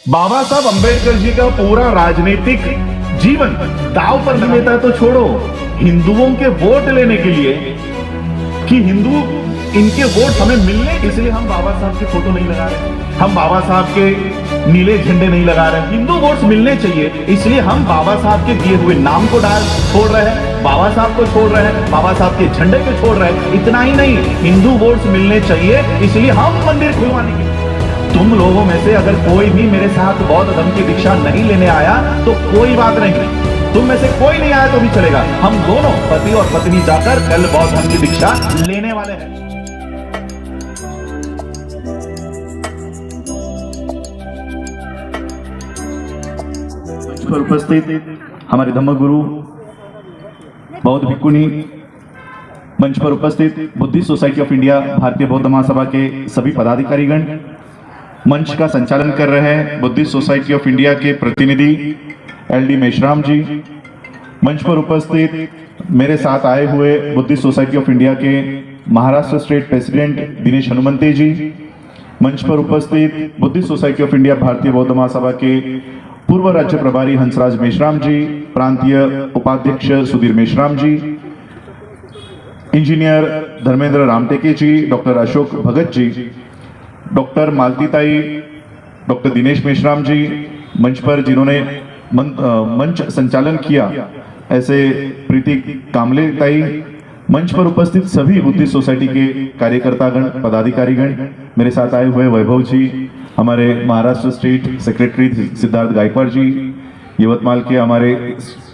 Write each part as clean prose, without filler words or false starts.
बाबा साहब अंबेडकर जी का पूरा राजनीतिक जीवन दांव पर लेता तो छोड़ो, हिंदुओं के वोट लेने के लिए कि हिंदू इनके वोट हमें मिलने, इसलिए हम बाबा साहब की फोटो नहीं लगा रहे, हम बाबा साहब के नीले झंडे नहीं लगा रहे। हिंदू वोट्स मिलने चाहिए, इसलिए हम बाबा साहब के दिए हुए नाम को छोड़ रहे हैं, बाबा साहब को छोड़ रहे हैं, बाबा साहब के झंडे को छोड़ रहे हैं। इतना ही नहीं, हिंदू वोट्स मिलने चाहिए, इसलिए हम मंदिर खुलवाने के। तुम लोगों में से अगर कोई भी मेरे साथ बौद्ध धर्म की दीक्षा नहीं लेने आया तो कोई बात नहीं, तुम में से कोई नहीं आया तो भी चलेगा। हम दोनों पति और पत्नी जाकर कल बौद्ध धर्म की दीक्षा लेने वाले हैं। मंच पर उपस्थित हमारे धम्मगुरु बौद्ध भिक्खुनी, मंच पर उपस्थित बुद्धिस्ट सोसाइटी ऑफ इंडिया भारतीय बौद्ध महासभा के सभी पदाधिकारीगण, मंच का संचालन कर रहे हैं बुद्धिस्ट सोसाइटी ऑफ इंडिया के प्रतिनिधि एलडी मेश्राम जी, मंच पर उपस्थित मेरे साथ आए हुए बुद्धिस्ट सोसाइटी ऑफ इंडिया के महाराष्ट्र स्टेट प्रेसिडेंट दिनेश हनुमंते जी, मंच पर उपस्थित बुद्धिस्ट सोसाइटी ऑफ इंडिया भारतीय बौद्ध महासभा के पूर्व राज्य प्रभारी हंसराज मेश्राम जी, प्रांतीय उपाध्यक्ष सुधीर मेश्राम जी, इंजीनियर धर्मेंद्र रामटेके जी, doctor Ashok Bhagat ji, doctor मालतीताई, doctor Dinesh Meshram जी, मंच पर जिन्होंने मंच संचालन किया ऐसे प्रीति कामले ताई, मंच पर उपस्थित सभी बुद्धिस्ट सोसाइटी के कार्यकर्तागण, पदाधिकारीगण, मेरे साथ आए हुए वैभव जी, हमारे महाराष्ट्र स्टेट सेक्रेटरी सिद्धार्थ गायकवाड़ जी, यवतमाल के हमारे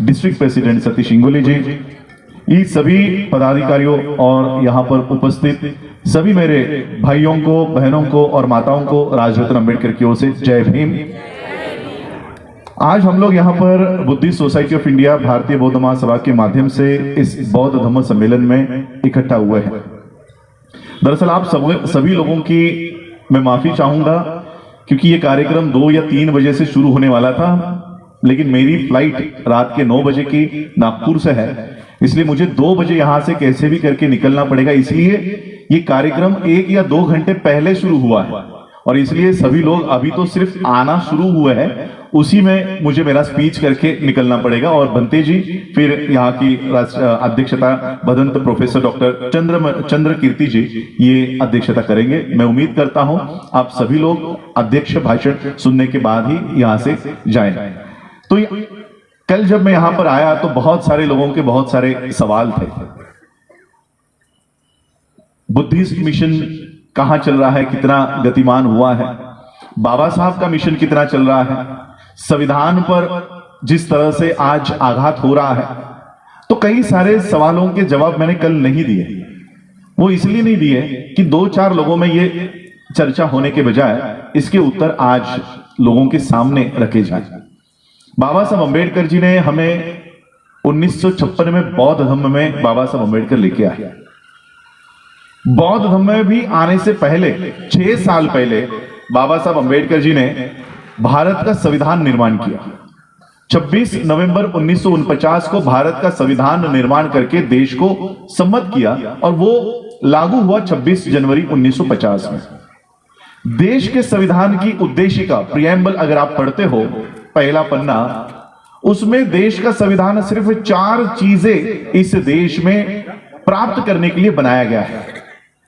डिस्ट्रिक्ट प्रेसिडेंट सतीश इंगोले जी, ये सभी पदाधिकारियों और यहाँ पर उपस्थित सभी मेरे भाइयों को, बहनों को और माताओं को राजरत्न अंबेडकर की ओर से जय भीम। आज हम लोग यहाँ पर बुद्धिस्ट सोसाइटी ऑफ इंडिया भारतीय बौद्ध महासभा के माध्यम से इस बौद्ध धम्म सम्मेलन में इकट्ठा हुए हैं। दरअसल आप सभी लोगों की मैं माफी चाहूंगा क्योंकि ये कार्यक्रम 2 या 3 बजे से शुरू होने वाला था, लेकिन मेरी फ्लाइट रात के 9 बजे की नागपुर से है, इसलिए मुझे 2 बजे यहां से कैसे भी करके निकलना पड़ेगा। इसलिए ये कार्यक्रम 1 या 2 घंटे पहले शुरू हुआ है और इसलिए सभी लोग अभी तो सिर्फ आना शुरू हुए हैं, उसी में मुझे मेरा स्पीच करके निकलना पड़ेगा। और बनते जी फिर यहाँ की अध्यक्षता भदंत प्रोफेसर डॉक्टर चंद्र कीर्ति जी ये अध्यक्षता करेंगे। मैं उम्मीद करता हूं आप सभी लोग अध्यक्ष भाषण सुनने के बाद ही यहाँ से जाएं। तो कल जब मैं यहां पर आया तो बहुत सारे लोगों के बहुत सारे सवाल थे। बुद्धिस्ट मिशन कहां चल रहा है, कितना गतिमान हुआ है, बाबा साहब का मिशन कितना चल रहा है, संविधान पर जिस तरह से आज आघात हो रहा है, तो कई सारे सवालों के जवाब मैंने कल नहीं दिए। वो इसलिए नहीं दिए कि 2-4 लोगों में ये चर्चा होने के बजाय इसके उत्तर आज लोगों के सामने रखे जाए। बाबा साहब अंबेडकर जी ने हमें 1956 में बौद्ध धम्म में बाबा साहब अंबेडकर लेके आए। बौद्ध धम्म में भी आने से पहले 6 साल पहले बाबा साहब अंबेडकर जी ने भारत का संविधान निर्माण किया। 26 नवंबर 1949 को भारत का संविधान निर्माण करके देश को सम्मत किया और वो लागू हुआ 26 जनवरी 1950 में। देश के संविधान की उद्देशिका प्रियम्बल अगर आप पढ़ते हो, पहला पन्ना, उसमें देश का संविधान सिर्फ 4 चीजें इस देश में प्राप्त करने के लिए बनाया गया है: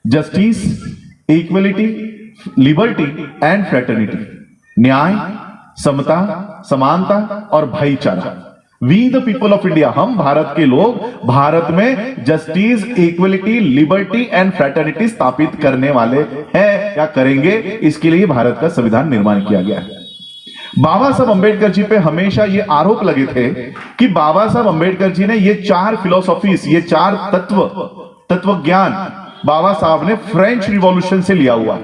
justice, equality, liberty and fraternity, न्याय, समता, समानता और भाईचारा। We the people of India, हम भारत के लोग भारत में justice, equality, liberty and fraternity स्थापित करने वाले हैं या करेंगे। इसके लिए भारत का संविधान निर्माण किया गया है। बाबा साहब अंबेडकर जी पे हमेशा ये आरोप लगे थे कि बाबा साहब अंबेडकर जी ने ये 4 फिलॉसफीज, ये 4 तत्व ज्ञान बाबा साहब ने फ्रेंच रिवॉल्यूशन से लिया हुआ।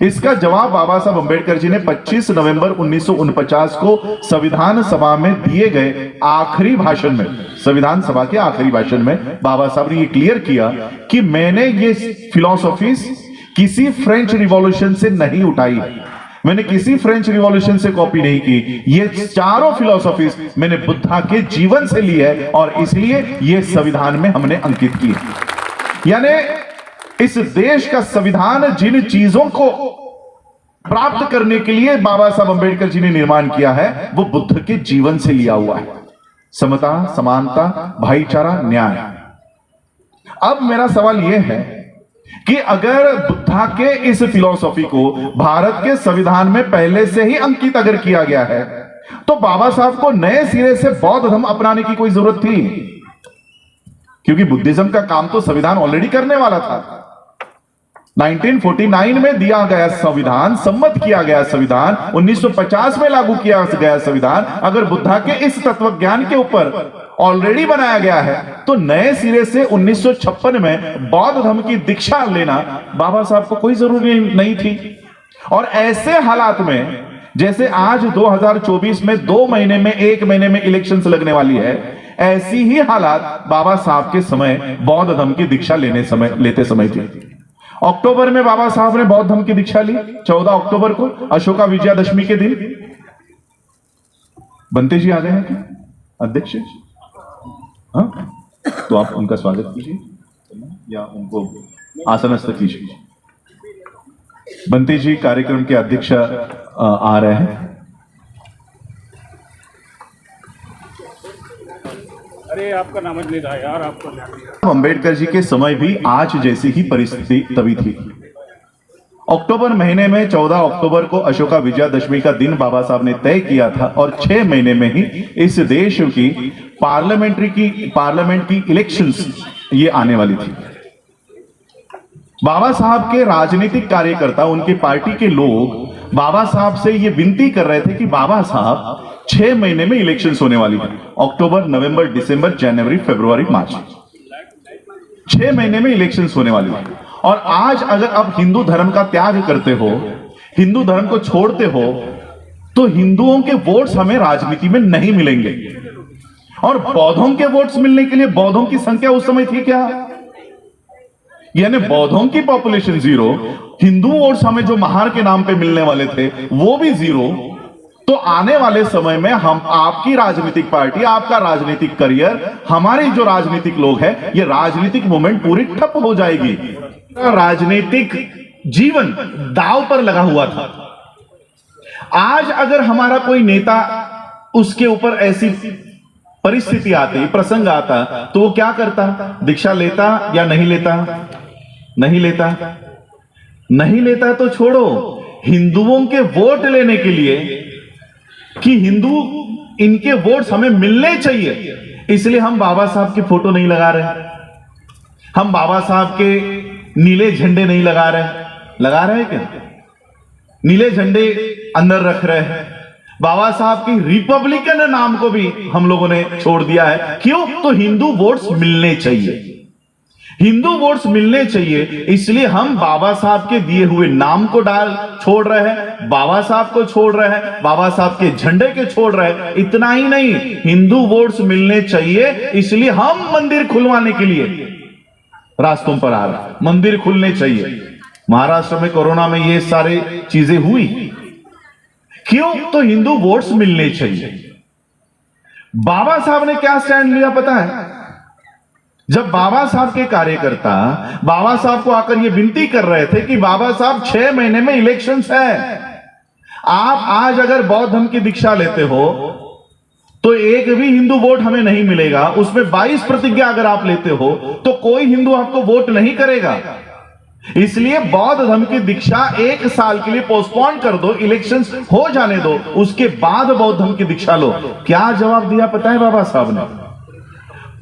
इसका जवाब बाबा साहब अंबेडकर जी ने 25 नवंबर 1949 को संविधान सभा में दिए गए आखिरी भाषण में, संविधान सभा के आखिरी भाषण में बाबा साहब ने ये क्लियर किया कि मैंने ये फिलॉसफीज किसी फ्रेंच रिवॉल्यूशन से नहीं उठाई, मैंने किसी फ्रेंच रिवॉल्यूशन से कॉपी नहीं की, ये 4 फिलॉसफीज मैंने बुद्धा के जीवन से ली है और इसलिए ये संविधान में हमने अंकित की। यानी इस देश का संविधान जिन चीजों को प्राप्त करने के लिए बाबा साहब अंबेडकर जी ने निर्माण किया है, वो बुद्ध के जीवन से लिया हुआ है। समता, समानता, भाईचारा, न्याय। अब मेरा सवाल यह है कि अगर बुद्धा के इस फिलॉसफी को भारत के संविधान में पहले से ही अंकित अगर किया गया है, तो बाबा साहब को नए सिरे से बौद्ध धर्म अपनाने की कोई जरूरत थी? क्योंकि बुद्धिज्म का काम तो संविधान ऑलरेडी करने वाला था। 1949 में दिया गया संविधान, सम्मत किया गया संविधान, 1950 में लागू किया गया संविधान, अगर बुद्धा के इस तत्वज्ञान के ऊपर ऑलरेडी बनाया गया है, तो नए सिरे से 1956 में बौद्ध धर्म की दीक्षा लेना बाबा साहब को कोई जरूरी नहीं थी। और ऐसे हालात में, जैसे आज 2024 में 2 महीने में 1 महीने में इलेक्शंस लगने वाली है, ऐसी ही हालात बाबा साहब के समय बौद्ध धर्म की दीक्षा लेते समय थी। अक्टूबर में बाबा साहब ने बौद्ध धर्म की दीक्षा ली, 14 अक्टूबर को, अशोका विजयादशमी के दिन। बंते जी आ गए हैं क्या अध्यक्ष? हाँ, तो आप उनका स्वागत कीजिए या उनको आसनस्थ कीजिए। बंते जी कार्यक्रम के अध्यक्ष आ रहे हैं। अरे आपका नाम नहीं था यार, आपको अंबेडकर जी के समय भी आज जैसी ही परिस्थिति तभी थी। अक्टूबर महीने में 14 अक्टूबर को अशोका विजयादशमी का दिन बाबा साहब ने तय किया था और 6 महीने में ही इस देश की पार्लियामेंट की इलेक्शंस ये आने वाली थी। बाबा साहब के राजनीतिक कार्यकर्ता, उनकी पार्टी के लोग बाबा साहब से ये विनती कर रहे थे कि बाबा साहब 6 महीने में इलेक्शंस होने वाली है, अक्टूबर, नवंबर, दिसंबर, जनवरी, फरवरी, मार्च, 6 महीने में इलेक्शंस होने वाली है। और आज अगर आप हिंदू धर्म का त्याग करते हो, हिंदू धर्म को छोड़ते हो, तो हिंदुओं के वोट्स हमें राजनीति में नहीं मिलेंगे। और बौद्धों के वोट्स मिलने के लिए बौद्धों की संख्या उस समय थी क्या? यानी बौद्धों की पॉपुलेशन 0, हिंदू वोट्स हमें जो महार के नाम पे मिलने वाले थे वो भी 0। तो आने वाले समय में हम, आपकी राजनीतिक पार्टी, आपका राजनीतिक करियर, हमारे जो राजनीतिक लोग हैं, ये राजनीतिक मूवमेंट पूरी ठप हो जाएगी। राजनीतिक जीवन दांव पर लगा हुआ था। आज अगर हमारा कोई नेता, उसके ऊपर ऐसी परिस्थिति आती, प्रसंग आता, तो वो क्या करता? दीक्षा लेता या नहीं लेता? नहीं लेता। नहीं लेता तो छोड़ो, हिंदुओं के वोट लेने के लिए कि हिंदू, इनके वोट्स हमें मिलने चाहिए, इसलिए हम बाबा साहब की फोटो नहीं लगा रहे, हम बाबा साहब के नीले झंडे नहीं लगा रहे क्या? नीले झंडे अंदर रख रहे हैं। बाबा साहब की रिपब्लिकन नाम को भी हम लोगों ने छोड़ दिया है। क्यों? तो हिंदू वोट्स मिलने चाहिए, हिंदू वोट्स मिलने चाहिए, इसलिए हम बाबा साहब के दिए हुए नाम को छोड़ रहे हैं, बाबा साहब को छोड़ रहे हैं, बाबा साहब के झंडे के छोड़ रहे हैं। इतना ही नहीं, हिंदू वोट्स मिलने चाहिए, इसलिए हम मंदिर खुलवाने के लिए रास्तों पर आ रहे हैं। मंदिर खुलने चाहिए। महाराष्ट्र में कोरोना में ये सारी चीजें हुई, क्यों? तो हिंदू वोट्स मिलने चाहिए। बाबा साहब ने क्या स्टैंड लिया पता है? जब बाबा साहब के कार्यकर्ता बाबा साहब को आकर ये विनती कर रहे थे कि बाबा साहब 6 महीने में इलेक्शंस है, आप आज अगर बौद्ध धर्म की दीक्षा लेते हो तो एक भी हिंदू वोट हमें नहीं मिलेगा, उसमें 22 प्रतिज्ञा अगर आप लेते हो तो कोई हिंदू आपको वोट नहीं करेगा, इसलिए बौद्ध धर्म की दीक्षा 1 साल के लिए पोस्टपोन कर दो, इलेक्शंस हो जाने दो, उसके बाद बौद्ध धर्म की दीक्षा लो। क्या जवाब दिया पता है बाबा साहब ने?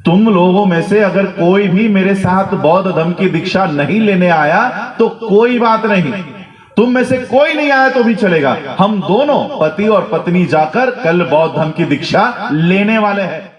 तुम लोगों में से अगर कोई भी मेरे साथ बौद्ध धर्म की दीक्षा नहीं लेने आया तो कोई बात नहीं, तुम में से कोई नहीं आया तो भी चलेगा, हम दोनों पति और पत्नी जाकर कल बौद्ध धर्म की दीक्षा लेने वाले हैं।